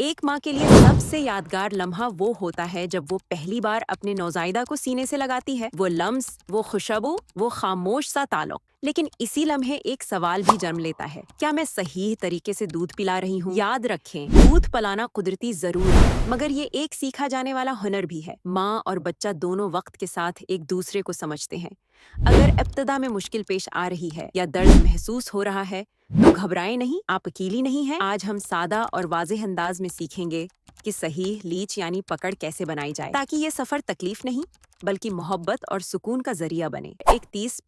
एक माँ के लिए सबसे यादगार लम्हा वो होता है जब वो पहली बार अपने नौज़ायदा को सीने से लगाती है। वो लम्स, वो खुशबू, वो खामोश सा ताल्लुक। लेकिन इसी लम्हे एक सवाल भी जन्म लेता है, क्या मैं सही तरीके से दूध पिला रही हूँ? याद रखें, दूध पिलाना कुदरती जरूर है, मगर ये एक सीखा जाने वाला हुनर भी है। माँ और बच्चा दोनों वक्त के साथ एक दूसरे को समझते हैं। अगर इब्तिदा में मुश्किल पेश आ रही है या दर्द महसूस हो रहा है, तो घबराएं नहीं, आप अकेली नहीं हैं। आज हम सादा और वाज़ेह अंदाज में सीखेंगे कि सही लीच यानी पकड़ कैसे बनाई जाए, ताकि ये सफर तकलीफ नहीं बल्कि मोहब्बत और सुकून का जरिया बने।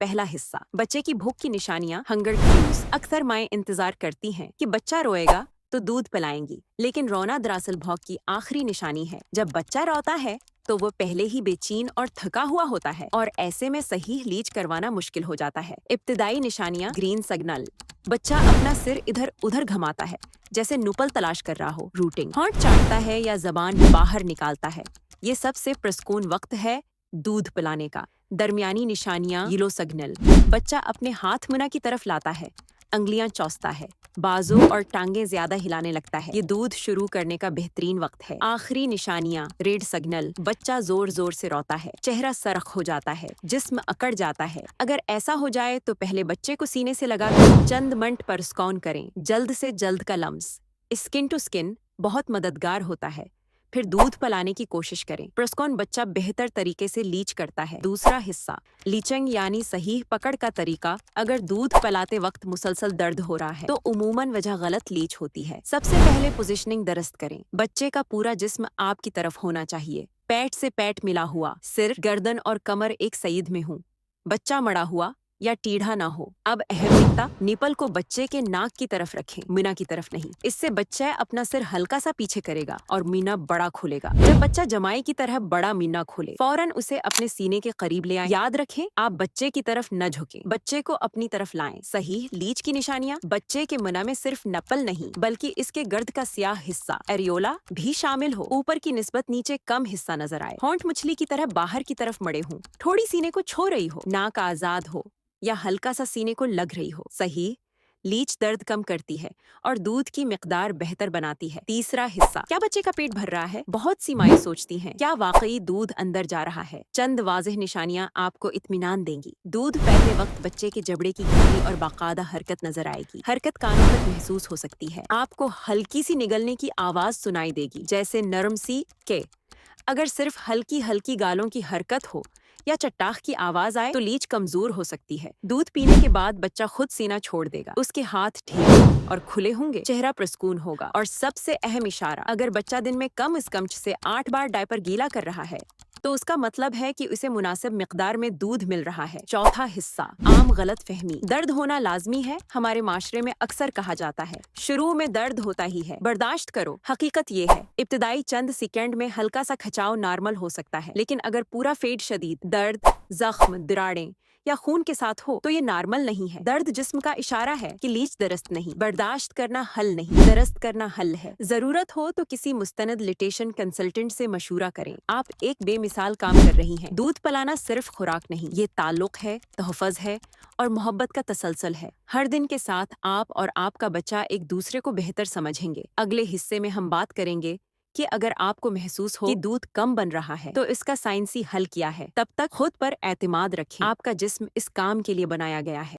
पहला हिस्सा, बच्चे की भूख की निशानियां, हंगर क्यूज। अक्सर माएं इंतजार करती हैं कि बच्चा रोएगा तो दूध पिलाएंगी, लेकिन रोना दरअसल भौंक की आखिरी निशानी है। जब बच्चा रोता है तो वो पहले ही बेचैन और थका हुआ होता है, और ऐसे में सही लीच करवाना मुश्किल हो जाता है। इब्तिदाई निशानियां, ग्रीन सिग्नल, बच्चा अपना सिर इधर उधर घुमाता है जैसे नुपल तलाश कर रहा हो। रूटिंग, होंठ चाटता है या जबान बाहर निकालता है। ये सबसे प्रस्कून वक्त है दूध पिलाने का। दरमियानी निशानियां, येलो सिग्नल, बच्चा अपने हाथ मुना की तरफ लाता है, अंगलियां चौसता है, बाजू और टांगे ज्यादा हिलाने लगता है। ये दूध शुरू करने का बेहतरीन वक्त है। आखिरी निशानियां, रेड सिग्नल, बच्चा जोर जोर से रोता है, चेहरा सरख हो जाता है, जिस्म अकड़ जाता है। अगर ऐसा हो जाए तो पहले बच्चे को सीने से लगाकर चंद मिनट पर स्कॉन करें। जल्द से जल्द का लम्स, स्किन टू स्किन बहुत मददगार होता है। फिर दूध पिलाने की कोशिश करें। प्रस्कॉन बच्चा बेहतर तरीके से लीच करता है। दूसरा हिस्सा, लीचिंग यानी सही पकड़ का तरीका। अगर दूध पिलाते वक्त मुसलसल दर्द हो रहा है तो उमूमन वजह गलत लीच होती है। सबसे पहले पोजीशनिंग दुरुस्त करें। बच्चे का पूरा जिस्म आपकी तरफ होना चाहिए, पेट से पेट मिला हुआ, सिर, गर्दन और कमर एक सईद में हो। बच्चा मड़ा हुआ या टीढ़ा ना हो। अब अहम नुक्ता, निपल को बच्चे के नाक की तरफ रखें, मीना की तरफ नहीं। इससे बच्चा अपना सिर हल्का सा पीछे करेगा और मीना बड़ा खोलेगा। जब बच्चा जमाई की तरह बड़ा मीना खोले, फौरन उसे अपने सीने के करीब ले आए। याद रखें, आप बच्चे की तरफ न झुकें, बच्चे को अपनी तरफ लाएं। सही लीच की निशानियां, बच्चे के मुना में सिर्फ नपल नहीं बल्कि इसके गर्द का स्याह हिस्सा, एरियोला, भी शामिल हो। ऊपर की निस्बत नीचे कम हिस्सा नजर आए। होंठ मछली की तरह बाहर की तरफ मड़े हों, थोड़ी सीने को छो रही हो, नाक आजाद हो या हल्का सा सीने को लग रही हो। सही लीच दर्द कम करती है और दूध की मिकदार बेहतर बनाती है। तीसरा हिस्सा, क्या बच्चे का पेट भर रहा है? बहुत सी माएं सोचती हैं, क्या वाकई दूध अंदर जा रहा है? चंद वाज़ेह निशानियां आपको इत्मीनान देंगी। दूध पहले वक्त बच्चे के जबड़े की गहरी और बाकायदा हरकत नजर आएगी। हरकत कानों तक महसूस हो सकती है। आपको हल्की सी निगलने की आवाज सुनाई देगी, जैसे नरम सी के। अगर सिर्फ हल्की हल्की गालों की हरकत हो या चट्टाख की आवाज आए तो लीच कमजोर हो सकती है। दूध पीने के बाद बच्चा खुद सीना छोड़ देगा, उसके हाथ ठीक और खुले होंगे, चेहरा प्रसकून होगा। और सबसे अहम इशारा, अगर बच्चा दिन में कम से 8 बार डायपर गीला कर रहा है तो उसका मतलब है कि उसे मुनासिब मिकदार में दूध मिल रहा है। चौथा हिस्सा, आम गलत फहमी। दर्द होना लाजमी है, हमारे माशरे में अक्सर कहा जाता है शुरू में दर्द होता ही है, बर्दाश्त करो। हकीकत ये है, इब्तिदाई चंद सेकंड में हल्का सा खचाव नॉर्मल हो सकता है, लेकिन अगर पूरा फेड शदीद दर्द, जख्म, दरारें या खून के साथ हो तो ये नॉर्मल नहीं है। दर्द जिस्म का इशारा है कि लीच दरस्त नहीं। बर्दाश्त करना हल नहीं, दरस्त करना हल है। जरूरत हो तो किसी मुस्तनद लिटेशन कंसल्टेंट से मशूरा करें। आप एक बेमिसाल काम कर रही हैं। दूध पिलाना सिर्फ खुराक नहीं, ये ताल्लुक है, तहफ़्फ़ुज़ है और मोहब्बत का तसलसल है। हर दिन के साथ आप और आपका बच्चा एक दूसरे को बेहतर समझेंगे। अगले हिस्से में हम बात करेंगे कि अगर आपको महसूस हो कि दूध कम बन रहा है तो इसका साइंसी हल क्या है। तब तक खुद पर एतमाद रखें, आपका जिस्म इस काम के लिए बनाया गया है।